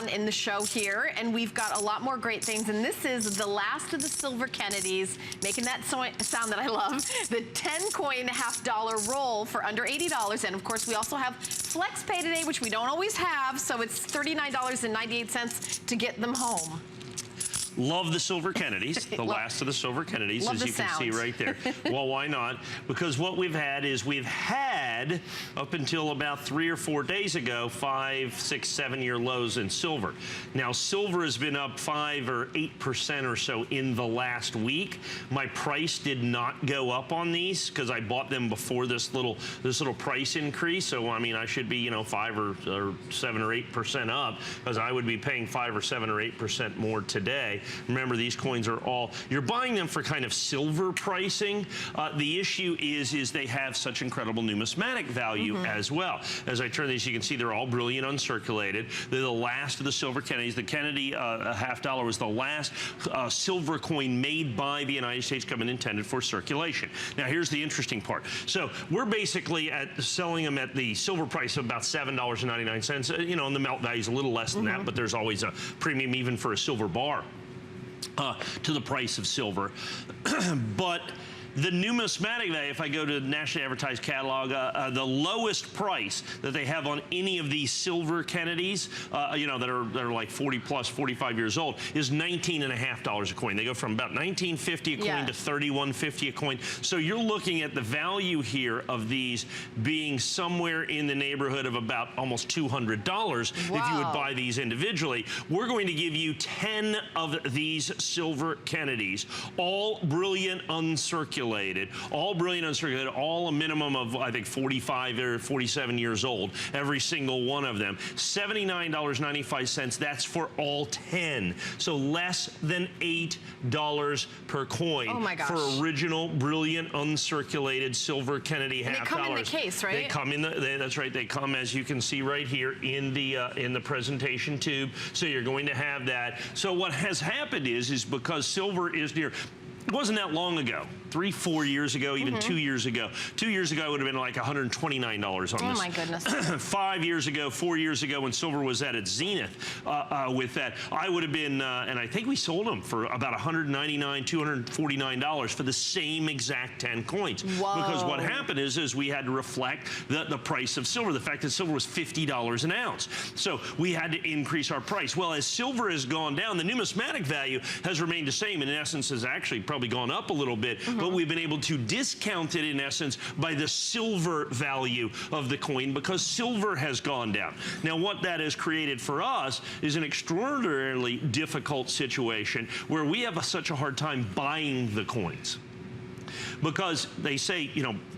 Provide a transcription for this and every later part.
on in the show here, and we've got a lot more great things. And this is the last of the silver Kennedys, making that sound that I love. The 10 coin $half roll for under $80. And of course, we also have Flex Pay today, which we don't always have. So it's $39.98 to get them home. Love the silver Kennedys, the last of the silver Kennedys, as you can see right there. Well, why not? Because what we've had is up until about 3 or 4 days ago, 5, 6, 7 year lows in silver. Now, silver has been up 5 or 8% or so in the last week. My price did not go up on these because I bought them before this little price increase. So, I mean, I should be, 5 or 7 or 8% up, because I would be paying 5 or 7 or 8% more today. Remember, these coins are you're buying them for kind of silver pricing. The issue is they have such incredible numismatic value as well. As I turn these, you can see they're all brilliant uncirculated. They're the last of the silver Kennedys. The Kennedy $half was the last silver coin made by the United States government intended for circulation. Now, here's the interesting part. So we're basically selling them at the silver price of about $7.99. And the melt value is a little less than that, but there's always a premium even for a silver bar to the price of silver. But the numismatic value, if I go to the nationally advertised catalog, the lowest price that they have on any of these silver Kennedys, that are like 40 plus, 45 years old, is $19.50 a coin. They go from about $19.50 a coin to $31.50 a coin. So you're looking at the value here of these being somewhere in the neighborhood of about almost $200 if you would buy these individually. We're going to give you 10 of these silver Kennedys, all brilliant uncirculated. All brilliant uncirculated, all a minimum of, I think, 45 or 47 years old, every single one of them. $79.95, that's for all 10. So less than $8 per coin. Oh my gosh. For original, brilliant, uncirculated silver Kennedy $half. They come in the case, right? They come in that's right, they come, as you can see right here, in the presentation tube. So you're going to have that. So what has happened is because silver is near, it wasn't that long ago, 3, 4 years ago, even 2 years ago. 2 years ago, it would have been like $129 on this. Oh my goodness. 5 years ago, 4 years ago, when silver was at its zenith with that, I would have been, and I think we sold them for about $199, $249 for the same exact 10 coins. Whoa. Because what happened is we had to reflect the price of silver, the fact that silver was $50 an ounce. So we had to increase our price. Well, as silver has gone down, the numismatic value has remained the same. In essence, has actually probably gone up a little bit, but we've been able to discount it, in essence, by the silver value of the coin, because silver has gone down. Now, what that has created for us is an extraordinarily difficult situation where we have such a hard time buying the coins. Because they say,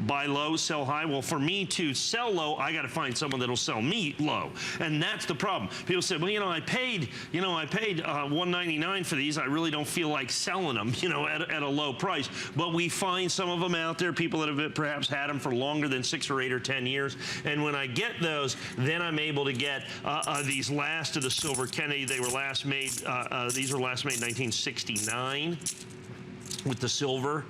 buy low, sell high. Well, for me to sell low, I got to find someone that'll sell me low, and that's the problem. People say, well, I paid $199 for these. I really don't feel like selling them, at a low price. But we find some of them out there, people that have perhaps had them for longer than 6 or 8 or 10 years. And when I get those, then I'm able to get these last of the silver Kennedy. They were last made. These were last made in 1969 with the silver.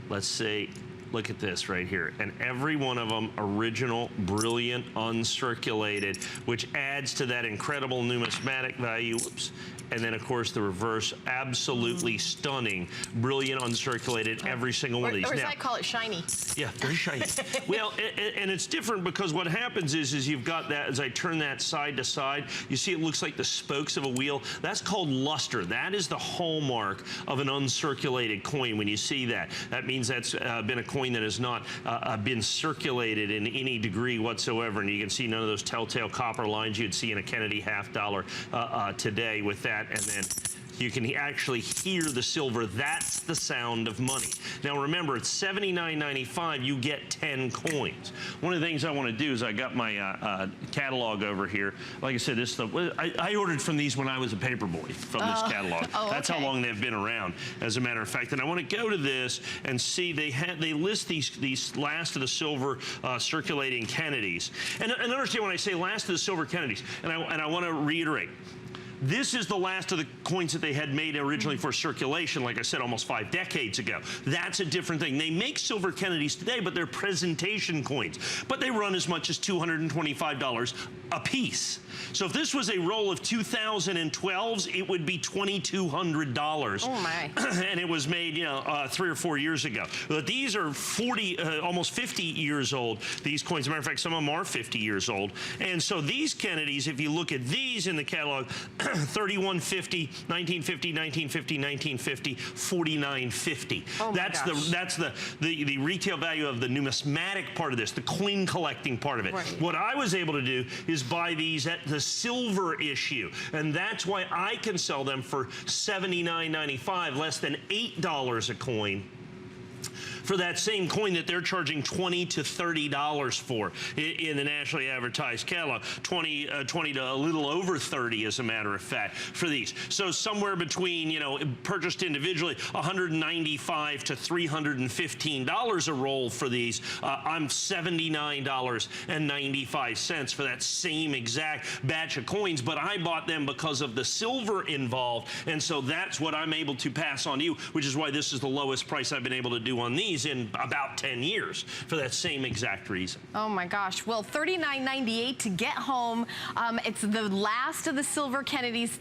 Let's see, look at this right here. And every one of them original, brilliant, uncirculated, which adds to that incredible numismatic value. Whoops. And then, of course, the reverse, absolutely stunning, brilliant, uncirculated, every single one of these. Or as I call it, shiny. Yeah, very shiny. Well, and it's different because what happens is you've got that, as I turn that side to side, you see it looks like the spokes of a wheel. That's called luster. That is the hallmark of an uncirculated coin. When you see that, that means that's been a coin that has not been circulated in any degree whatsoever. And you can see none of those telltale copper lines you'd see in a Kennedy $half today with that. And then you can actually hear the silver. That's the sound of money. Now remember, it's $79.95. You get 10 coins. One of the things I want to do is I got my catalog over here. Like I said, this stuff, I ordered from these when I was a paper boy from this catalog. That's how long they've been around, as a matter of fact. And I want to go to this and see they list these last of the silver circulating Kennedys. And understand when I say last of the silver Kennedys, and I want to reiterate. This is the last of the coins that they had made originally for circulation, like I said, almost 5 decades ago. That's a different thing. They make silver Kennedys today, but they're presentation coins. But they run as much as $225 a piece. So if this was a roll of 2012s, it would be $2,200. Oh my. And it was made, 3 or 4 years ago. But these are 40, almost 50 years old, these coins. As a matter of fact, some of them are 50 years old. And so these Kennedys, if you look at these in the catalog, 3150, 1950, 1950, 1950, 4950. Oh my gosh. That's the retail value of the numismatic part of this, the coin collecting part of it. Right. What I was able to do is buy these at the silver issue, and that's why I can sell them for $79.95, less than $8 a coin, for that same coin that they're charging $20 to $30 for in the nationally advertised catalog. 20 to a little over 30, as a matter of fact, for these. So somewhere between, purchased individually, $195 to $315 a roll for these. I'm $79.95 for that same exact batch of coins, but I bought them because of the silver involved, and so that's what I'm able to pass on to you, which is why this is the lowest price I've been able to do on these in about 10 years for that same exact reason. Oh my gosh. Well, $39.98 to get home. It's the last of the silver Kennedys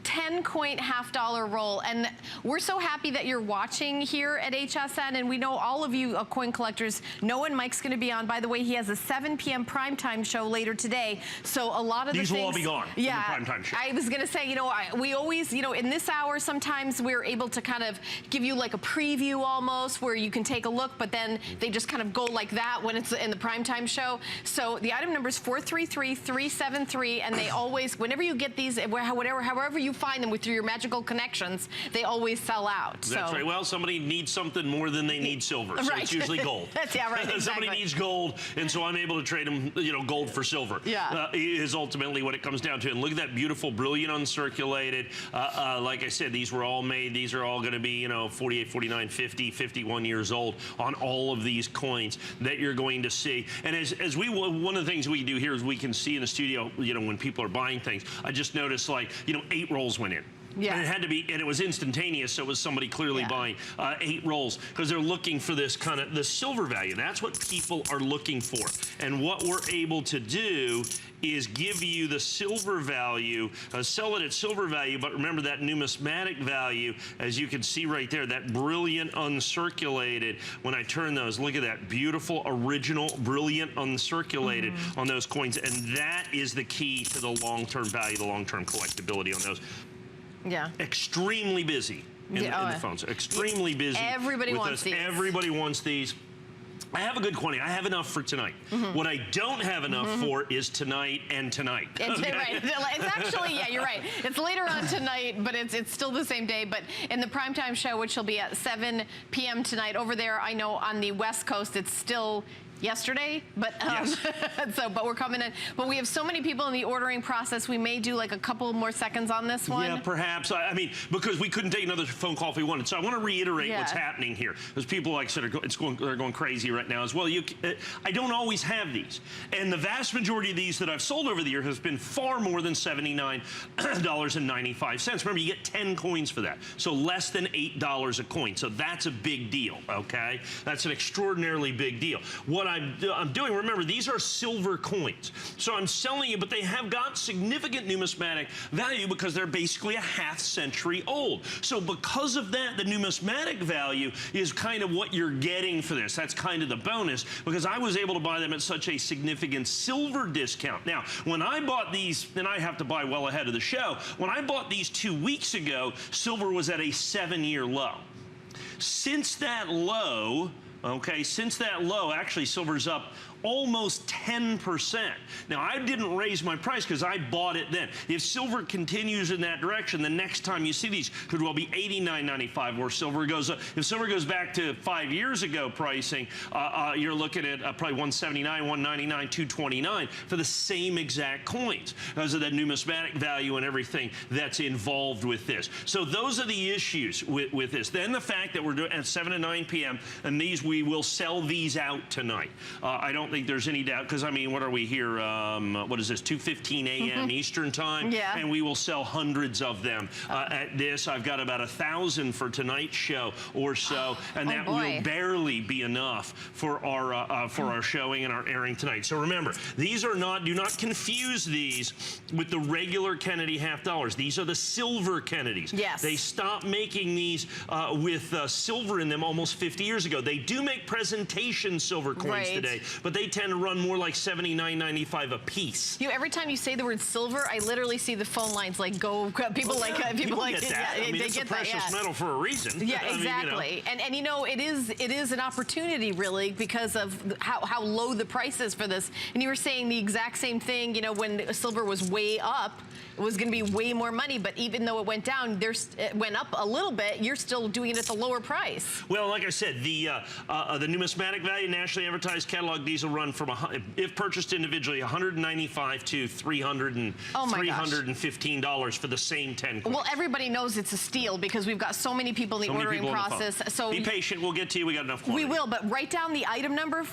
10-coin half-dollar roll. And we're so happy that you're watching here at HSN. And we know all of you coin collectors know when Mike's going to be on. By the way, he has a 7 p.m. primetime show later today. So a lot of these the things... will all be gone in the primetime show. I was going to say, we always, in this hour, sometimes we're able to kind of give you like a preview almost where you can take a look, but then they just kind of go like that when it's in the primetime show. So the item number is 433373, and they always, whenever you get these, however you find them through your magical connections, they always sell out. That's right. Well, somebody needs something more than they need silver, so right. It's usually gold. Yeah, right. Exactly. Somebody needs gold, and so I'm able to trade them, gold for silver. Yeah. Is ultimately what it comes down to. And look at that beautiful, brilliant, uncirculated. Like I said, these were all made. These are all going to be, 48, 49, 50, 51 years old on all of these coins that you're going to see. And as one of the things we do here is we can see in the studio, when people are buying things, I just noticed 8 rolls went in. Yeah. And it had to be, and it was instantaneous, so it was somebody clearly buying 8 rolls because they're looking for this kind of the silver value. That's what people are looking for. And what we're able to do is give you the silver value, sell it at silver value, but remember that numismatic value, as you can see right there, that brilliant uncirculated. When I turn those, look at that beautiful, original, brilliant uncirculated on those coins. And that is the key to the long-term value, the long-term collectability on those. Yeah. Extremely busy in the phones. Extremely busy. Everybody wants these. Everybody wants these. I have a good quantity. I have enough for tonight. What I don't have enough for is tonight and tonight. Okay? Right. It's actually, you're right. It's later on tonight, but it's still the same day. But in the primetime show, which will be at 7 p.m. tonight, over there, I know on the West Coast, it's still yesterday, but yes. But we're coming in. But we have so many people in the ordering process, we may do like a couple more seconds on this one. Yeah, perhaps. I mean, because we couldn't take another phone call if we wanted. So I want to reiterate what's happening here. There's people, like I said, they're going crazy right now as well. I don't always have these. And the vast majority of these that I've sold over the year has been far more than $79.95. Remember, you get 10 coins for that. So less than $8 a coin. So that's a big deal, okay? That's an extraordinarily big deal. What I'm doing, remember, these are silver coins. So I'm selling it, but they have got significant numismatic value because they're basically a half-century old. So because of that, the numismatic value is kind of what you're getting for this. That's kind of the bonus, because I was able to buy them at such a significant silver discount. Now, when I bought these, and I have to buy well ahead of the show, when I bought these 2 weeks ago, silver was at a 7-year low. Since that low, actually silver's up almost 10%. Now, I didn't raise my price because I bought it then. If silver continues in that direction, the next time you see these could well be $89.95 where silver goes up. If silver goes back to 5 years ago pricing, you're looking at probably $179, $199, $229 for the same exact coins because of that numismatic value and everything that's involved with this. So those are the issues with this. Then the fact that we're doing at 7 to 9 p.m. and we will sell these out tonight. think there's any doubt, because I mean, what are we here? What is this? 2:15 a.m. Eastern time, and we will sell hundreds of them. At this, I've got about 1,000 for tonight's show or so, and that will barely be enough for our showing and our airing tonight. So remember, these are not. Do not confuse these with the regular Kennedy $half. These are the silver Kennedys. Yes. They stopped making these with silver in them almost 50 years ago. They do make presentation silver coins today, but they tend to run more like $79.95 a piece. Every time you say the word silver, I literally see the phone lines like go. People like people like get that. I mean, they it's get a precious metal for a reason. Yeah, exactly. I mean, and you know, it is an opportunity really because of how low the price is for this. And you were saying the exact same thing. You know, when silver was way up, it was going to be way more money. But even though it went down, it went up a little bit. You're still doing it at the lower price. Well, like I said, the numismatic value nationally advertised catalog, these will run from if purchased individually, $195 to $315 for the same 10 coins. Well, everybody knows it's a steal because we've got so many people in the ordering process. So be patient. We'll get to you. We got enough quantity. We will, but write down the item number